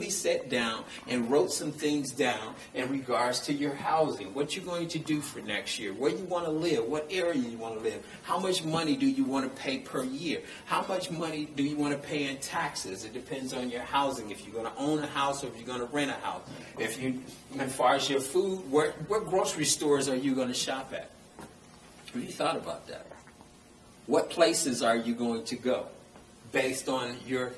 sat down and wrote some things down in regards to your housing, what you're going to do for next year, where you want to live, what area you want to live, how much money do you want to pay per year, how much money do you want to pay in taxes. It depends on your housing, if you're going to own a house or if you're going to rent a house. If you, as far as your food, what grocery stores are you going to shop at? Have you thought about that? What places are you going to go based on your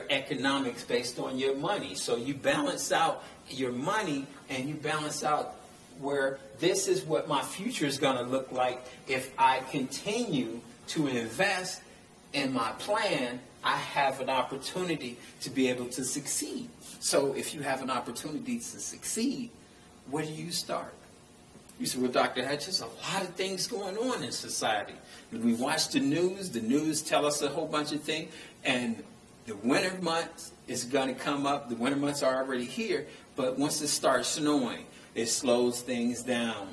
economics, based on your money? So you balance out your money and you balance out where this is what my future is going to look like if I continue to invest in my plan. I have an opportunity to be able to succeed. So if you have an opportunity to succeed, where do you start? You say, well, Dr. Hutch, there's a lot of things going on in society. When we watch the news tell us a whole bunch of things, and the winter months is going to come up. The winter months are already here, but once it starts snowing, it slows things down.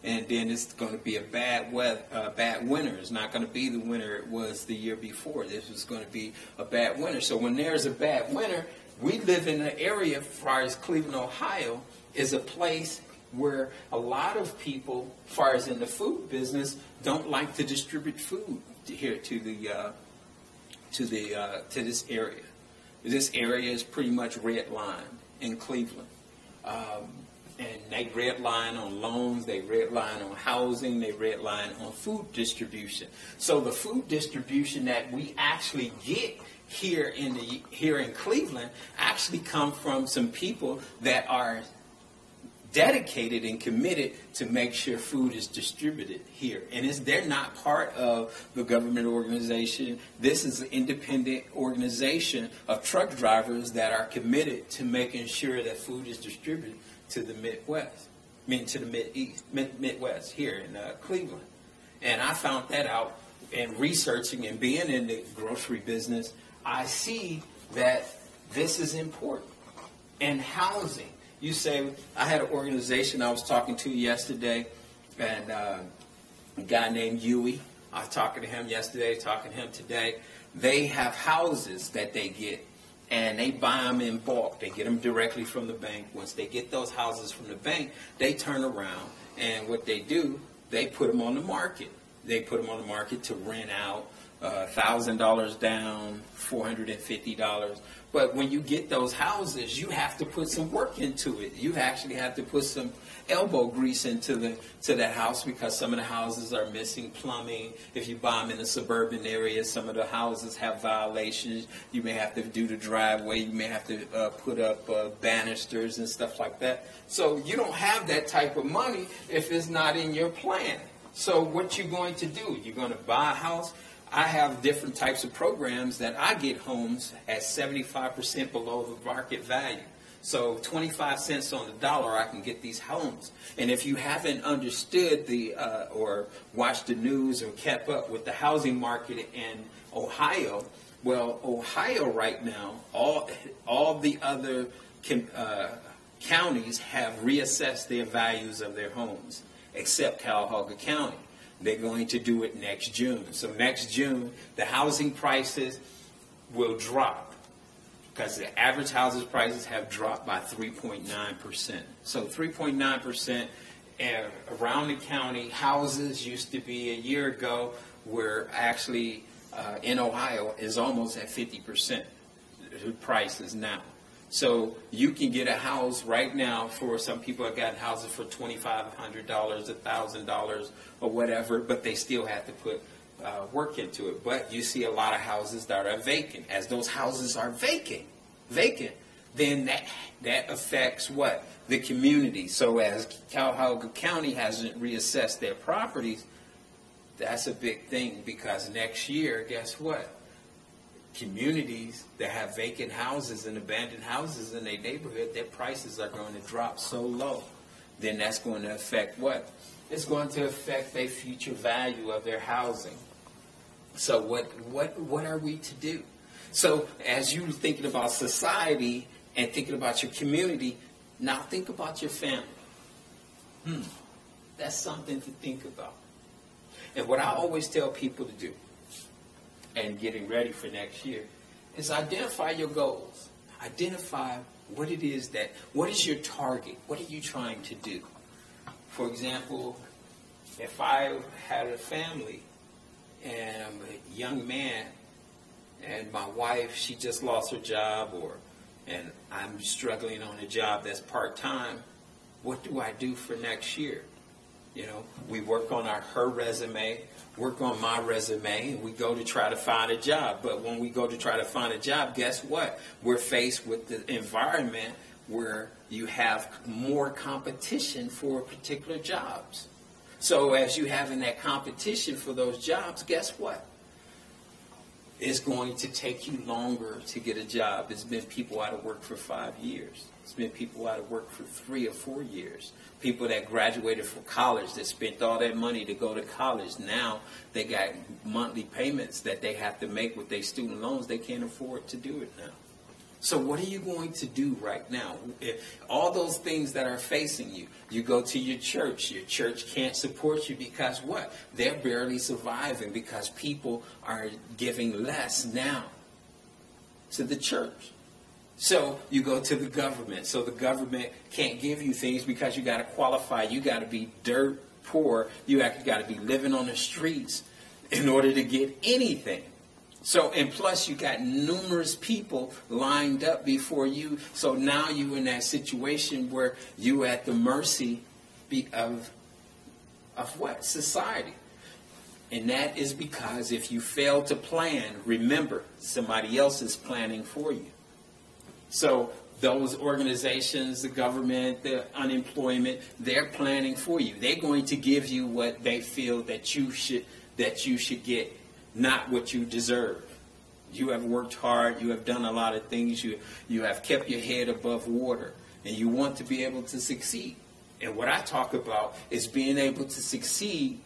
And then it's going to be a bad winter. It's not going to be the winter it was the year before. This was going to be a bad winter. So when there's a bad winter, we live in an area, as far as Cleveland, Ohio, is a place where a lot of people, as far as in the food business, don't like to distribute food here to this area. This area is pretty much red line in Cleveland. And they red line on loans, they red line on housing, they red line on food distribution. So the food distribution that we actually get here in Cleveland actually come from some people that are dedicated and committed to make sure food is distributed here. And they're not part of the government organization. This is an independent organization of truck drivers that are committed to making sure that food is distributed to the Midwest. To the Midwest here in Cleveland. And I found that out in researching and being in the grocery business. I see that this is important. And housing. You say, I had an organization I was talking to yesterday, and a guy named Huey. I was talking to him yesterday, talking to him today. They have houses that they get, and they buy them in bulk. They get them directly from the bank. Once they get those houses from the bank, they turn around, and what they do, they put them on the market. They put them on the market to rent out, $1,000 down, $450. But when you get those houses, you have to put some work into it. You actually have to put some elbow grease into that house, because some of the houses are missing plumbing. If you buy them in a suburban area, some of the houses have violations. You may have to do the driveway. You may have to put up banisters and stuff like that. So you don't have that type of money if it's not in your plan. So what you're going to do, you're going to buy a house. I have different types of programs that I get homes at 75% below the market value. So 25 cents on the dollar, I can get these homes. And if you haven't understood or watched the news or kept up with the housing market in Ohio, well, Ohio right now, all the other counties have reassessed their values of their homes, except Cuyahoga County. They're going to do it next June. So next June, the housing prices will drop, because the average housing prices have dropped by 3.9%. So 3.9% around the county. Houses used to be a year ago were actually in Ohio is almost at 50% the prices now. So you can get a house right now for, some people have gotten houses for $2,500, $1,000 or whatever, but they still have to put work into it. But you see a lot of houses that are vacant. As those houses are vacant, then that affects what? The community. So as Cuyahoga County hasn't reassessed their properties, that's a big thing, because next year, guess what? Communities that have vacant houses and abandoned houses in their neighborhood, their prices are going to drop so low. Then that's going to affect what? It's going to affect their future value of their housing. So what are we to do? So as you're thinking about society and thinking about your community, now think about your family. That's something to think about. And what I always tell people to do, and getting ready for next year, is identify your goals. Identify what it is what is your target? What are you trying to do? For example, if I had a family and I'm a young man and my wife, she just lost her job, and I'm struggling on a job that's part-time, what do I do for next year? You know, we work on her resume, work on my resume, and we go to try to find a job. But when we go to try to find a job, guess what? We're faced with the environment where you have more competition for particular jobs. So as you having that competition for those jobs, guess what? It's going to take you longer to get a job. There's been people out of work for 5 years. There's been people out of work for 3 or 4 years. People that graduated from college, that spent all that money to go to college. Now they got monthly payments that they have to make with their student loans. They can't afford to do it now. So what are you going to do right now? All those things that are facing you, you go to your church can't support you because what? They're barely surviving because people are giving less now to the church. So you go to the government. So the government can't give you things because you got to qualify. You got to be dirt poor. You actually got to be living on the streets in order to get anything. So, and plus you got numerous people lined up before you. So now you're in that situation where you're at the mercy of what? Society. And that is because if you fail to plan, remember, somebody else is planning for you. So those organizations, the government, the unemployment, they're planning for you. They're going to give you what they feel that you should get, not what you deserve. You have worked hard. You have done a lot of things. You have kept your head above water, and you want to be able to succeed. And what I talk about is being able to succeed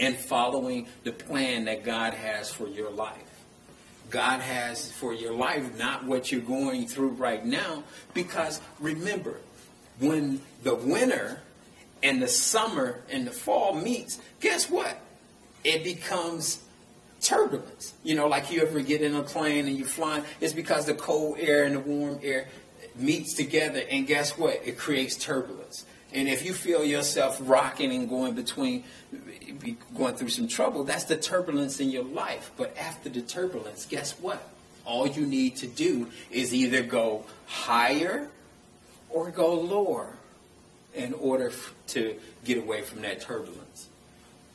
and following the plan that God has for your life. God has for your life, not what you're going through right now. Because remember, when the winter and the summer and the fall meets, guess what? It becomes turbulence. You know, like you ever get in a plane and you're flying, it's because the cold air and the warm air meets together, and guess what? It creates turbulence. And if you feel yourself rocking and going through some trouble, that's the turbulence in your life. But after the turbulence, guess what? All you need to do is either go higher or go lower in order to get away from that turbulence.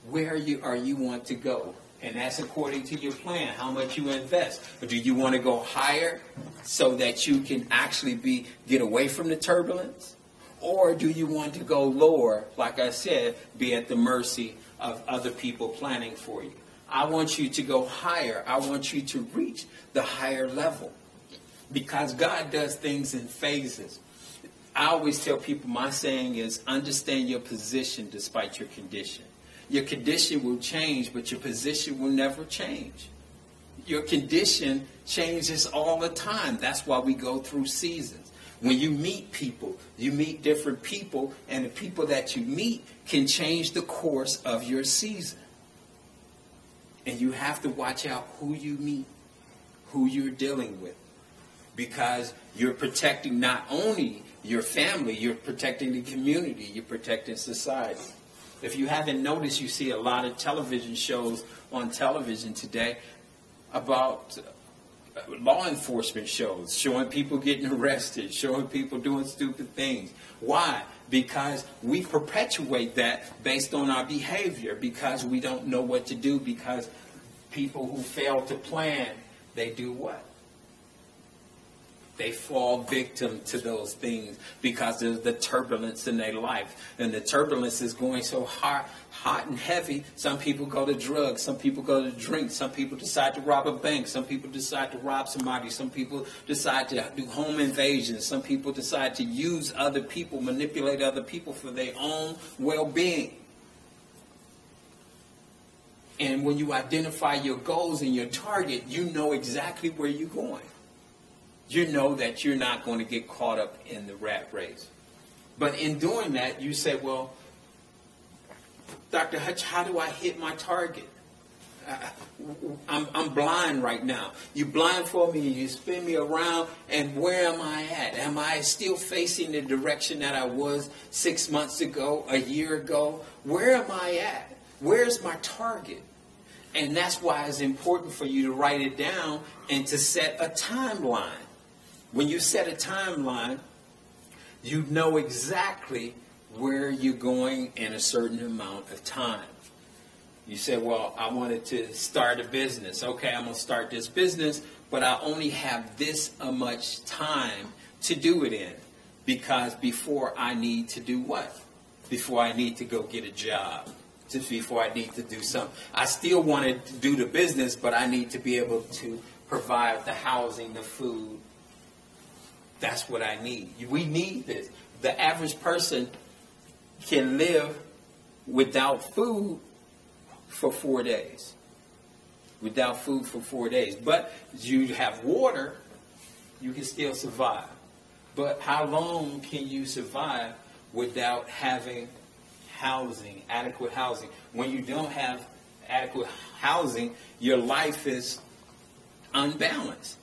Where you want to go? And that's according to your plan, how much you invest. Or do you want to go higher so that you can actually get away from the turbulence? Or do you want to go lower, like I said, be at the mercy of other people planning for you? I want you to go higher. I want you to reach the higher level. Because God does things in phases. I always tell people, my saying is, understand your position despite your condition. Your condition will change, but your position will never change. Your condition changes all the time. That's why we go through seasons. When you meet people, you meet different people, and the people that you meet can change the course of your season. And you have to watch out who you meet, who you're dealing with, because you're protecting not only your family, you're protecting the community, you're protecting society. If you haven't noticed, you see a lot of television shows on television today about law enforcement shows, showing people getting arrested, showing people doing stupid things. Why? Because we perpetuate that based on our behavior, because we don't know what to do, because people who fail to plan, they do what? They fall victim to those things because of the turbulence in their life. And the turbulence is going so hot and heavy. Some people go to drugs. Some people go to drink. Some people decide to rob a bank. Some people decide to rob somebody. Some people decide to do home invasions. Some people decide to use other people, manipulate other people for their own well-being. And when you identify your goals and your target, you know exactly where you're going. You know that you're not going to get caught up in the rat race. But in doing that, you say, well, Dr. Hutch, how do I hit my target? I'm blind right now. You blindfold me, you spin me around, and where am I at? Am I still facing the direction that I was 6 months ago, a year ago? Where am I at? Where's my target? And that's why it's important for you to write it down and to set a timeline. When you set a timeline, you know exactly where you're going in a certain amount of time. You said, well, I wanted to start a business. Okay, I'm going to start this business, but I only have this much time to do it in. Because before I need to do what? Before I need to go get a job. Just before I need to do something. I still wanted to do the business, but I need to be able to provide the housing, the food. That's what I need. We need this. The average person can live without food for 4 days. Without food for 4 days. But you have water, you can still survive. But how long can you survive without having housing, adequate housing? When you don't have adequate housing, your life is unbalanced.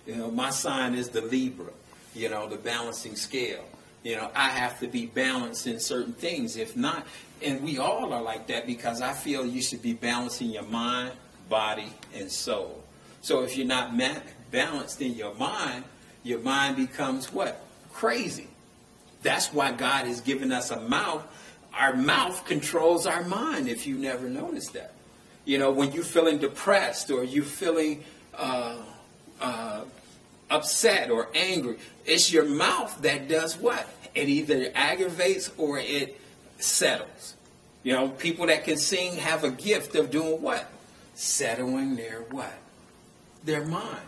You know, my sign is the Libra, you know, the balancing scale. You know, I have to be balanced in certain things. If not, and we all are like that, because I feel you should be balancing your mind, body, and soul. So if you're not balanced in your mind becomes what? Crazy. That's why God has given us a mouth. Our mouth controls our mind, if you never noticed that. You know, when you're feeling depressed or you're feeling upset or angry, it's your mouth that does what? It either aggravates or it settles. You know, people that can sing have a gift of doing what? Settling their what? Their mind.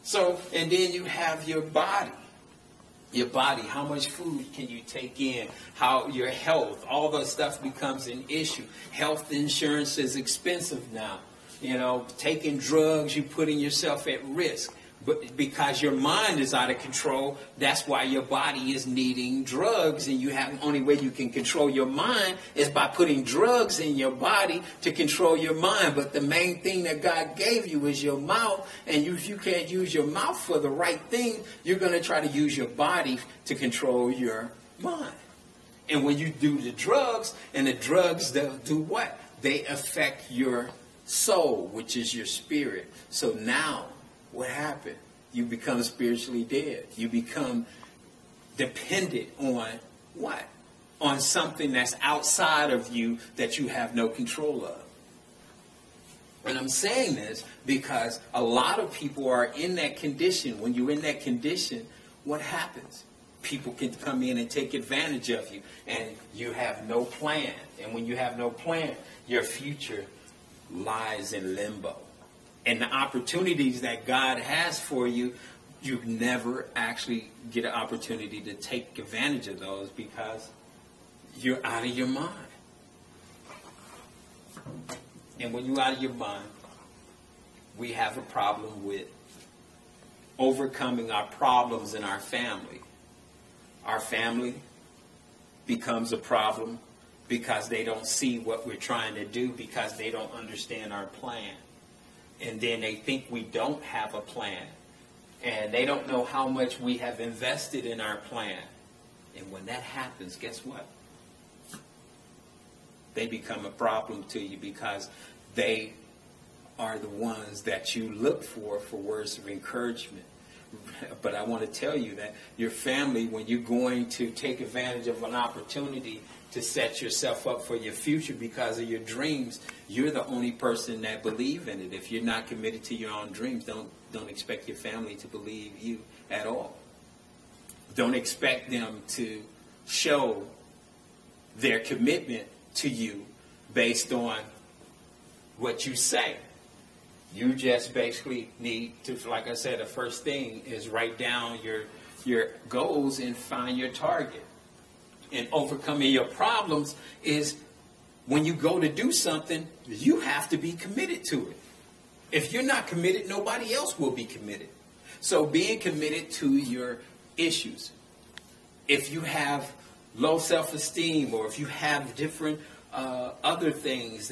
So, and then you have your body. Your body, how much food can you take in? How your health, all that stuff becomes an issue. Health insurance is expensive now. You know, taking drugs, you're putting yourself at risk. But because your mind is out of control, that's why your body is needing drugs. And you have the only way you can control your mind is by putting drugs in your body to control your mind. But the main thing that God gave you is your mouth. And if you can't use your mouth for the right thing, you're going to try to use your body to control your mind. And when you do the drugs, and the drugs, they'll do what? They affect your soul, which is your spirit. So now, what happened? You become spiritually dead. You become dependent on what? On something that's outside of you that you have no control of. And I'm saying this because a lot of people are in that condition. When you're in that condition, what happens? People can come in and take advantage of you, and you have no plan. And when you have no plan, your future lies in limbo. And the opportunities that God has for you, you never actually get an opportunity to take advantage of those because you're out of your mind. And when you're out of your mind, we have a problem with overcoming our problems in our family. Our family becomes a problem because they don't see what we're trying to do, because they don't understand our plan. And then they think we don't have a plan. And they don't know how much we have invested in our plan. And when that happens, guess what? They become a problem to you because they are the ones that you look for words of encouragement. But I want to tell you that your family, when you're going to take advantage of an opportunity to set yourself up for your future because of your dreams, you're the only person that believe in it. If you're not committed to your own dreams, don't expect your family to believe you at all. Don't expect them to show their commitment to you based on what you say. You just basically need to, like I said, the first thing is write down your goals and find your target. And overcoming your problems is when you go to do something, you have to be committed to it. If you're not committed, nobody else will be committed. So being committed to your issues. If you have low self-esteem, or if you have different other things